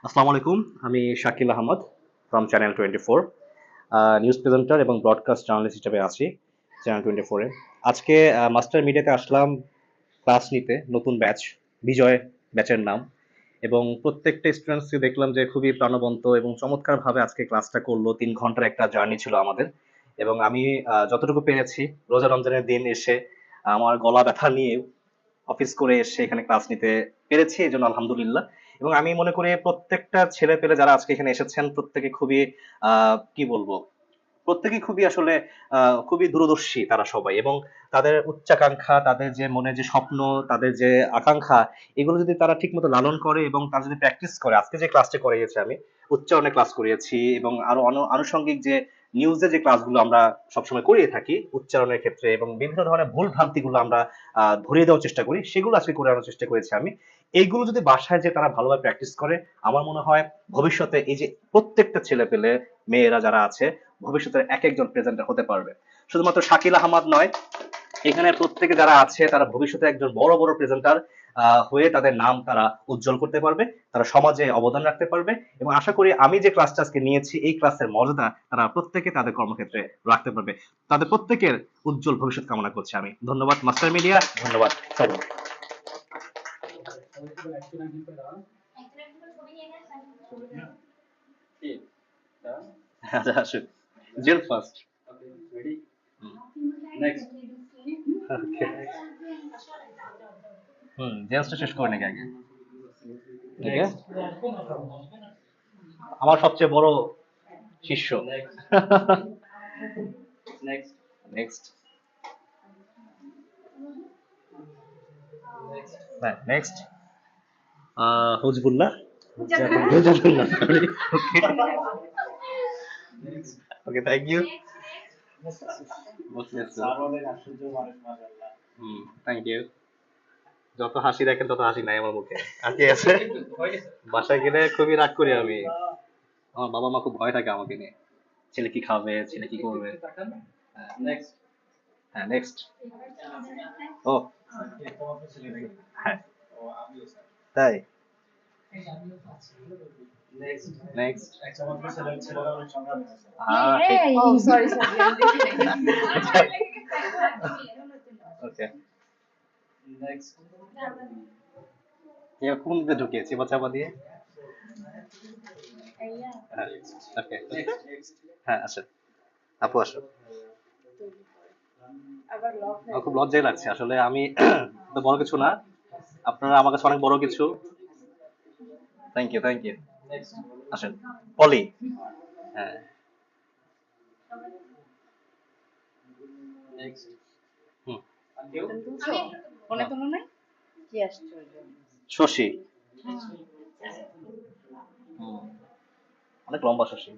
আসসালামু আলাইকুম। আমি Shakil Ahmad from channel 24 news presenter এবং ব্রডকাস্ট জার্নালিস্ট হিসেবে আছি চ্যানেল 24 এ। আজকে মাস্টার মিডিয়াতে আসলাম ক্লাস নিতে, নতুন ব্যাচ, বিজয় ব্যাচের নাম। এবং প্রত্যেকটা স্টুডেন্টসকে দেখলাম যে খুবই প্রাণবন্ত এবং চমৎকারভাবে আজকে ক্লাসটা করলো। 3 ঘন্টার একটা জার্নি ছিল আমাদের। এবং আমি যতটুকু পেরেছি রোজা রমজানের দিন এসে আমার গলা ব্যথা নিয়ে অফিস করে এসে এখানে ক্লাস নিতে পেরেছি, এজন্য আলহামদুলিল্লাহ। এবং আমি মনে করি প্রত্যেকটা ছেলে পেলে যারা আজকে এখানে এসেছেন প্রত্যেকে খুবই কি বলবো, প্রত্যেকেই খুবই আসলে খুবই দূরদর্শী তারা সবাই। এবং তাদের উচ্চাকাঙ্ক্ষা, তাদের যে মনে যে স্বপ্ন, তাদের যে আকাঙ্ক্ষা, এগুলো যদি তারা ঠিক মতো লালন করে এবং তারা যদি প্র্যাকটিস করে, আজকে যে ক্লাসটা করিয়েছি আমি উচ্চারণে ক্লাস করিয়েছি এবং আরো আনুষঙ্গিক যে নিউজে যে ক্লাসগুলো আমরা সবসময় করিয়ে থাকি উচ্চারণের ক্ষেত্রে এবং বিভিন্ন ধরনের ভুল ভ্রান্তিগুলো আমরা ধরিয়ে দেওয়ার চেষ্টা করি, সেগুলো আজকে করে আনার চেষ্টা করেছি আমি। এইগুলো যদি বাসায় যে তারা ভালোভাবে প্র্যাকটিস করে, আমার মনে হয় ভবিষ্যতে এই যে প্রত্যেকটা ছেলে পেলে মেয়েরা যারা আছে ভবিষ্যতের এক একজন প্রেজেন্টার হতে পারবে। শুধুমাত্র শাকিল আহমদ নয়, এখানে প্রত্যেকে যারা আছে তারা ভবিষ্যতে একজন বড় বড় প্রেজেন্টার হয়ে তাদের নাম তারা উজ্জ্বল করতে পারবে, তারা সমাজে অবদান রাখতে পারবে। এবং আশা করি আমি যে ক্লাসটা আজকে নিয়েছি এই ক্লাসের মর্যাদা তারা প্রত্যেকে তাদের কর্মক্ষেত্রে রাখতে পারবে। তাদের প্রত্যেকের উজ্জ্বল ভবিষ্যৎ কামনা করছি আমি। ধন্যবাদ মাস্টার মিডিয়া, ধন্যবাদ সবাই। আচ্ছা, আসুন। Jail first. ওকে। জেন্সটা শেষ করে নাকি আগে? ওকে। আমার সবচেয়ে বড় শিষ্য। নেক্সট। হ্যাঁ, next. Hizbullah. Hizbullah, sorry. Okay. Okay, thank you. Thank you. যত হাসি দেখেন তত হাসি নাই আমার মুখে। আর কি আছে? বাসায় গেলে খুবই রাগ করি আমি। আমার বাবা মা খুব ভয় থাকে আমাকে নিয়ে। ছেলে কি খাবে, ছেলে কি করবে। হ্যাঁ, নেক্সট। ও হ্যাঁ, তাই। নেক্সট। ঠিক। Oh, sorry, sorry. ওকে। কোন দিকে ঢুকিয়ে চিপা চাপা দিয়ে? হ্যাঁ, ওকে। হ্যাঁ, আসেন। আপু আসো। আমার খুব লজ্জাই লাগছে আসলে। আমি তো বড় কিছু না, আপনারা আমার কাছে অনেক বড় কিছু। Thank you, thank you. আসেন। পলি। হ্যাঁ। হুম। ফোনে তোলো নাই? কি আশ্চর্য। শশী। হুম, অনেক লম্বা শশী।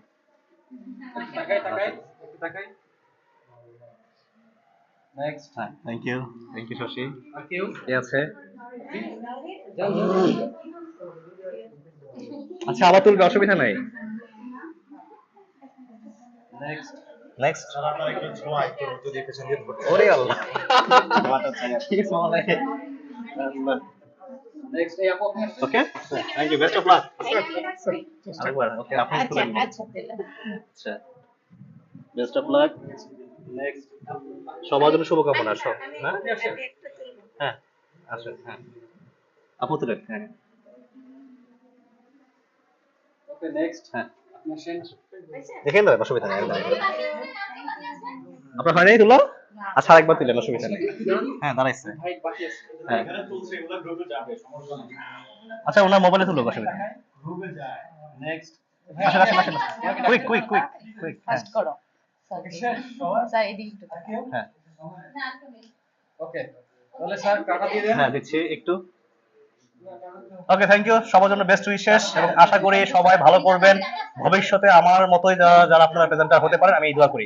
হ্যাঁ, thank you, thank you Shashi. কে আছে? আচ্ছা, আবার তুলবে, অসুবিধা নাই। নেক্সট। ওরে আল্লাহ। ঠিক আছে, মানে okay, thank you, best of luck. আরেকবার, ওকে, আপনি তুলে নিন। আচ্ছা, বেস্ট অফ লাক। নেক্সট। সবার জন্য শুভকামনা সব। হ্যাঁ, হ্যাঁ, আসুন। হ্যাঁ, আপু তুলেন। হ্যাঁ, ওকে, নেক্সট। হ্যাঁ, দেখেন না, অসুবিধা নেই। আপনার হয় নাই তুলো? আচ্ছা, আরেকবার তুলেন, অসুবিধা নেই। হ্যাঁ, দাঁড়াইছে। হ্যাঁ, আচ্ছা, ওনার মোবাইলে তুলো, অসুবিধা নেই। আসেন, আসেন, আসেন। Quick, quick, quick, quick. Fast করো। স্যার এদিকে একটু তাকান। হ্যাঁ, হ্যাঁ, দিচ্ছি একটু। ওকে, থ্যাংক ইউ। সবার জন্য বেস্ট উইশেস এবং আশা করি সবাই ভালো করবেন। ভবিষ্যতে আমার মতোই যারা যারা আপনারা প্রেজেন্টার হতে পারেন, আমি এই দোয়া করি।